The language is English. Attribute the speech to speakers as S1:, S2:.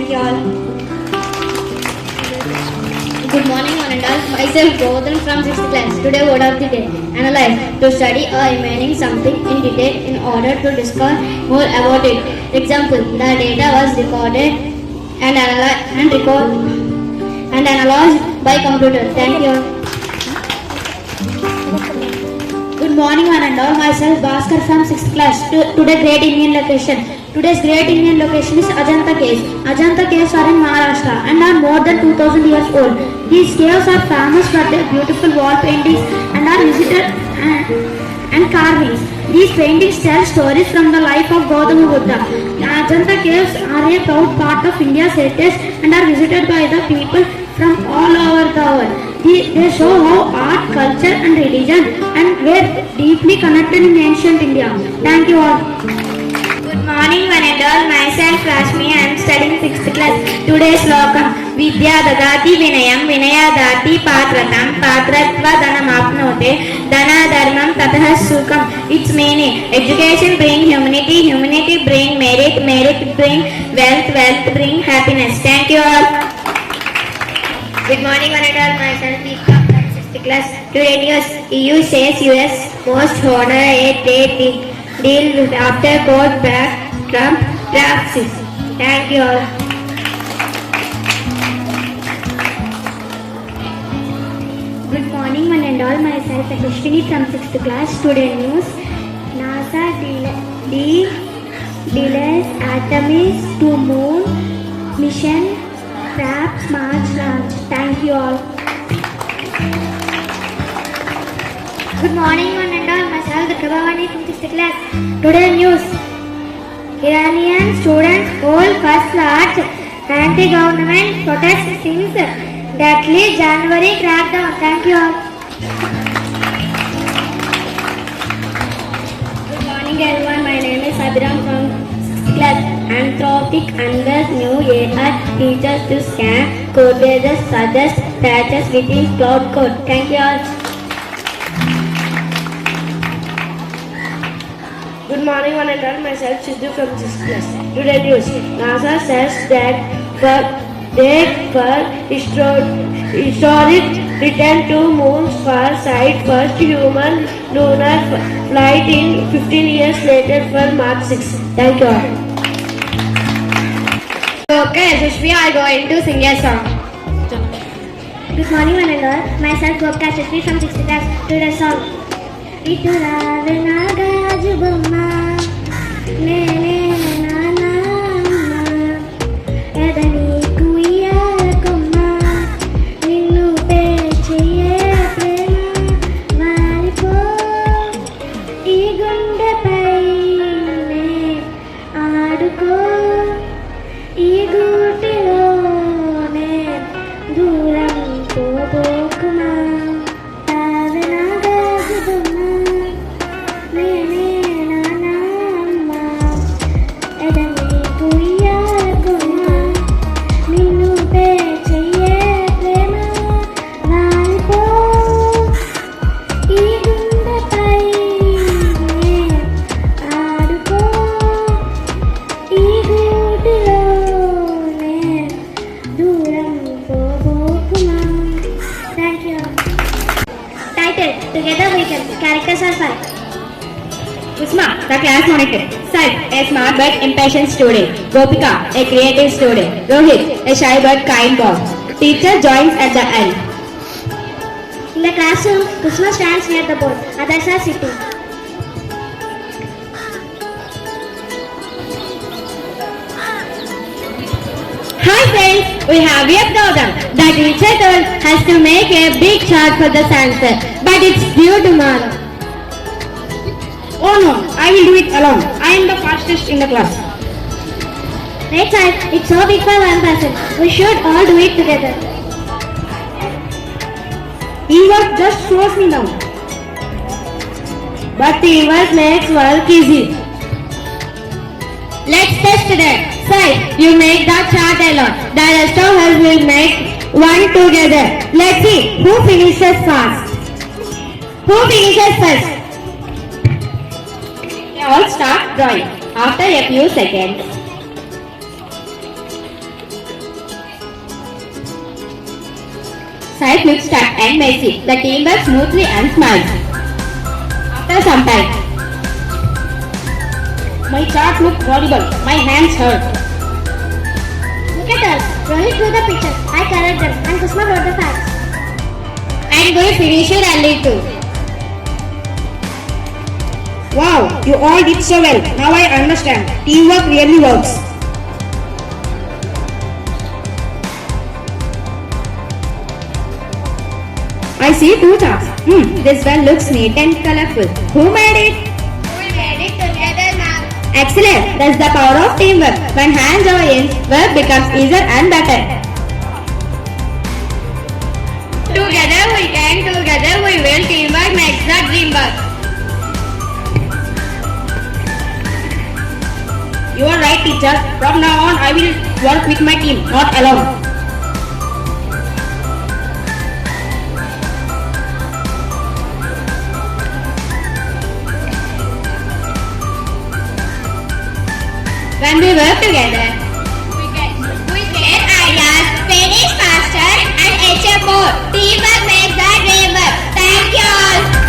S1: Thank you all. Good morning, one and all. Myself, Gautam from 6th class. Today, word of the day. Analyze. To study or remaining something in detail in order to discover more about it. Example: the data was recorded and analyzed by computer. Thank you.
S2: Good morning, one and all. Myself, Bhaskar from 6th class. Today, great Indian location. Today's great Indian location is Ajanta Caves. Ajanta Caves are in Maharashtra and are more than 2000 years old. These caves are famous for their beautiful wall paintings and are visited and carvings. These paintings tell stories from the life of Gautama Buddha. The Ajanta Caves are a proud part of India's heritage and are visited by the people from all over the world. They show how art, culture and religion and were deeply connected in ancient India. Thank you all.
S1: Good morning, one and all. Myself, Rashmi. I am studying 6th class. Today's slokam: Vidyasagara vinayam vinayadati patratam patratva dhanamapnote dhana dharmam tatah sukam. Its meaning: education bring humanity, humanity bring merit, merit bring wealth, wealth bring happiness. Thank you all. Good morning, one and all. Myself, Deepika from 6th class. Today news: EU says US most co-ordinated deal after court back Trump drafts it. Thank you all.
S2: Good morning, one and all. Myself, Destiny from 6th class. Today news: NASA delays Artemis to moon mission, perhaps March launch. Thank you all. Good morning, one and all. Myself, Sravani from 6th class. Today news: Iranian students hold first large anti-government protest since deadly January crackdown. Thank you all.
S1: Good morning, everyone. My name is Abhiram from 6th class. Anthropic unveils new AI features to scan code bases, suggest patches within cloud code. Thank you all.
S3: Good morning, one and all. Myself, Sidhu from 6th class. Today news: NASA says that for historic return to moon's far side, first human lunar flight in 15 years later for March 6. Thank you all.
S1: Okay, Sushmi, I am going to sing a song.
S2: Good morning, one and all. Myself, Gopka Chitri from 6th class. Today's song: Iturave nagaju bomma nene nana edani kuya komma ninnu pechiye prema maripo ee gunde paine aaduko ee gootilone dooram pobokuma ave nagaju bomma Together we can. Characters are five.
S1: Usma, the class monitor. Sai, a smart but impatient student. Gopika, a creative student. Rohit, a shy but kind boy. Teacher joins at the end.
S2: In the classroom, Kusma stands near the board. Others are sitting.
S1: Hi friends, we have a problem. The teacher told us to make a big chart for the answer, but it's due tomorrow.
S3: Oh no, I will do it alone. I am the fastest in the class.
S2: Right side, it's so big for one person. We should all do it together.
S3: Teamwork just slows me down. But teamwork makes work easy.
S1: Let's test that. Sai, you make the chart alone. The rest of us will make one together. Let's see who finishes fast. Who finishes first? They all start drawing. After a few seconds. site looks stuck and messy. The team works smoothly and smiles. After some time,
S2: My chart looked horrible. My hands hurt.
S4: Look at us. Rohit drew the pictures. I colored them. And Kusma wrote the facts.
S1: and we finish it early too.
S2: Wow, you all did so well. Now I understand. Teamwork really works. I see two charts. This one looks neat and colorful. Who made it?
S1: We made it together now.
S2: Excellent. That's the power of teamwork. When hands are in, work becomes easier and better.
S1: Together we can, together we will. Teamwork makes the dream work.
S2: You are right, teacher. From now on, I will work with my team, not alone.
S1: When we work together, we get ideas, finish faster and achieve more. Teamwork makes the dream work. Thank you all.